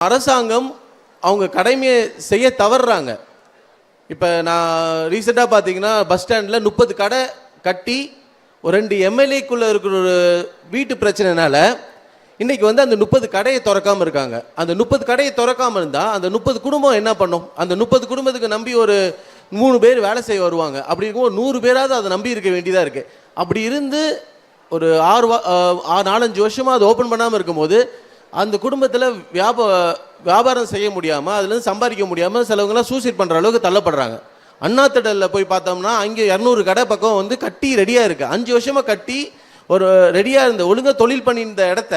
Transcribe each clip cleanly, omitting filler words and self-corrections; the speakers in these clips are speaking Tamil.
அரசாங்கம் அவங்க கடமையை செய்ய தவறுறாங்க. இப்போ நான் ரீசெண்டாக பார்த்தீங்கன்னா பஸ் ஸ்டாண்டில் 30 கடை கட்டி ஒரு 2 எம்எல்ஏக்குள்ளே இருக்கிற ஒரு வீட்டு பிரச்சனைனால இன்றைக்கி வந்து அந்த 30 கடையை திறக்காமல் இருக்காங்க. அந்த 30 கடையை திறக்காமல் இருந்தால் அந்த 30 குடும்பம் என்ன பண்ணும்? அந்த 30 குடும்பத்துக்கு நம்பி ஒரு 3 பேர் வேலை செய்ய வருவாங்க. அப்படி இருக்கும் 100 பேராவது அதை நம்பி இருக்க வேண்டியதாக இருக்குது. அப்படி இருந்து ஒரு 4-5 வருஷமாக அதை ஓப்பன் பண்ணாமல் இருக்கும்போது அந்த குடும்பத்தில் வியாபாரம் செய்ய முடியாமல் அதுலேருந்து சம்பாதிக்க முடியாமல் சிலவங்களாம் சூசைட் பண்ணுற அளவுக்கு தள்ளப்படுறாங்க. அண்ணா திடலில் போய் பார்த்தோம்னா அங்கே 200 கடை பக்கம் வந்து கட்டி ரெடியாக இருக்குது. 5 வருஷமாக கட்டி ஒரு ரெடியாக இருந்த ஒழுங்காக தொழில் பண்ணியிருந்த இடத்த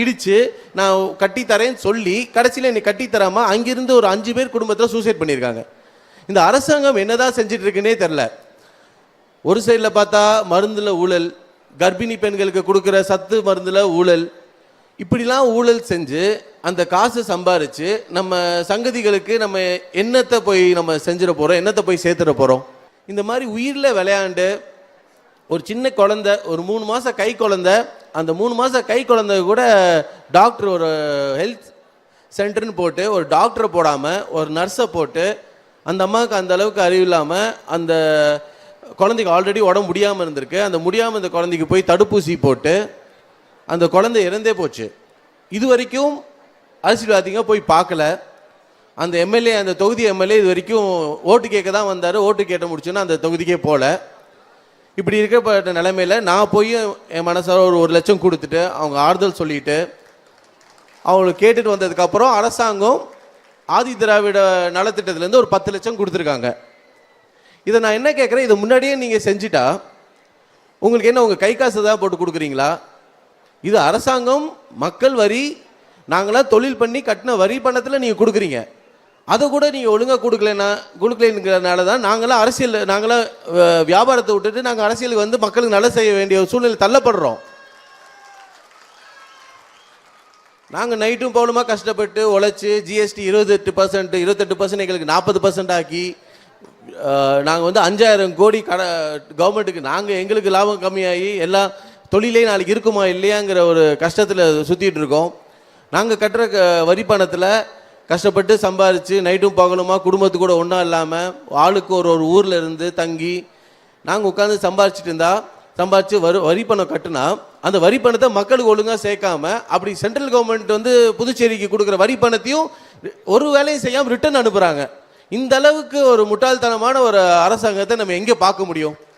இடித்து நான் கட்டித்தரேன்னு சொல்லி கடைசியில் என்னை கட்டித்தராமல் அங்கிருந்து ஒரு 5 பேர் குடும்பத்தில் சூசைட் பண்ணியிருக்காங்க. இந்த அரசாங்கம் என்னதான் செஞ்சிட்டு இருக்குன்னே தெரில. ஒரு சைடில் பார்த்தா மருந்தில் ஊழல், கர்ப்பிணி பெண்களுக்கு கொடுக்குற சத்து மருந்தில் ஊழல், இப்படிலாம் ஊழல் செஞ்சு அந்த காசை சம்பாரித்து நம்ம சங்கதிகளுக்கு நம்ம என்னத்தை போய் நம்ம செஞ்சிட போகிறோம், என்னத்தை போய் சேர்த்துட போகிறோம்? இந்த மாதிரி உயிரில் விளையாண்டு ஒரு சின்ன குழந்தை, ஒரு 3 மாதம் கை குழந்தை, அந்த 3 மாதம் கை குழந்தை கூட டாக்டர் ஒரு ஹெல்த் சென்டர்னு போட்டு ஒரு டாக்டரை போடாமல் ஒரு நர்ஸை போட்டு அந்த அம்மாவுக்கு அந்த அளவுக்கு அறிவு இல்லாமல் அந்த குழந்தைக்கு ஆல்ரெடி உடம்பு முடியாமல் இருந்திருக்கு. அந்த முடியாமல் இந்த குழந்தைக்கு போய் தடுப்பூசி போட்டு அந்த குழந்தை இறந்தே போச்சு. இது வரைக்கும் அரசியல்வாதிங்க போய் பார்க்கல. அந்த எம்எல்ஏ, அந்த தொகுதி எம்எல்ஏ இது வரைக்கும் ஓட்டு கேட்க தான் வந்தார். ஓட்டு கேட்ட முடிச்சுன்னா அந்த தொகுதிக்கே போகல. இப்படி இருக்கப்பட்ட நிலைமையில் நான் போய் என் மனசார ஒரு 1 லட்சம் கொடுத்துட்டு அவங்க ஆறுதல் சொல்லிட்டு அவங்களுக்கு கேட்டுட்டு வந்ததுக்கப்புறம் அரசாங்கம் ஆதி திராவிட நலத்திட்டத்திலேருந்து ஒரு 10 லட்சம் கொடுத்துருக்காங்க. இதை நான் என்ன கேட்குறேன், இதை முன்னாடியே நீங்கள் செஞ்சுட்டா உங்களுக்கு என்ன உங்கள் கை காசு தான் போட்டு கொடுக்குறீங்களா? இது அரசாங்கம் மக்கள் வரி நாங்களாம் தொழில் பண்ணி கட்டின வரி பணத்தில் நீங்கள் கொடுக்குறீங்க. அதை கூட நீங்கள் ஒழுங்காக கொடுக்கலங்கிறதுனால தான் நாங்களாம் வியாபாரத்தை விட்டுட்டு நாங்கள் அரசியலுக்கு வந்து மக்களுக்கு நல்ல செய்ய வேண்டிய ஒரு சூழ்நிலை தள்ளப்படுறோம். நாங்கள் நைட்டும் பவுலுமா கஷ்டப்பட்டு உழைச்சி ஜிஎஸ்டி 28% எங்களுக்கு 40% ஆக்கி நாங்கள் வந்து 5000 கோடி கவர்மெண்ட்டுக்கு எங்களுக்கு லாபம் கம்மியாகி எல்லாம் தொழிலே நாளைக்கு இருக்குமா இல்லையாங்கிற ஒரு கஷ்டத்தில் சுற்றிட்டு இருக்கோம். நாங்கள் கட்டுற வரி பணத்தில் கஷ்டப்பட்டு சம்பாரித்து நைட்டும் பகலுமா குடும்பத்து கூட ஒன்றா இல்லாமல் ஆளுக்கு ஒரு ஊரில் இருந்து தங்கி நாங்கள் உட்காந்து சம்பாரித்து வரி பணம் கட்டுனா அந்த வரி பணத்தை மக்களுக்கு ஒழுங்காக சேர்க்காம அப்படி சென்ட்ரல் கவர்மெண்ட் வந்து புதுச்சேரிக்கு கொடுக்குற வரி பணத்தையும் ஒரு வேலையும் செய்யாமல் ரிட்டர்ன் அனுப்புகிறாங்க. இந்த அளவுக்கு ஒரு முட்டாள்தனமான ஒரு அரசாங்கத்தை நம்ம எங்கே பார்க்க முடியும்?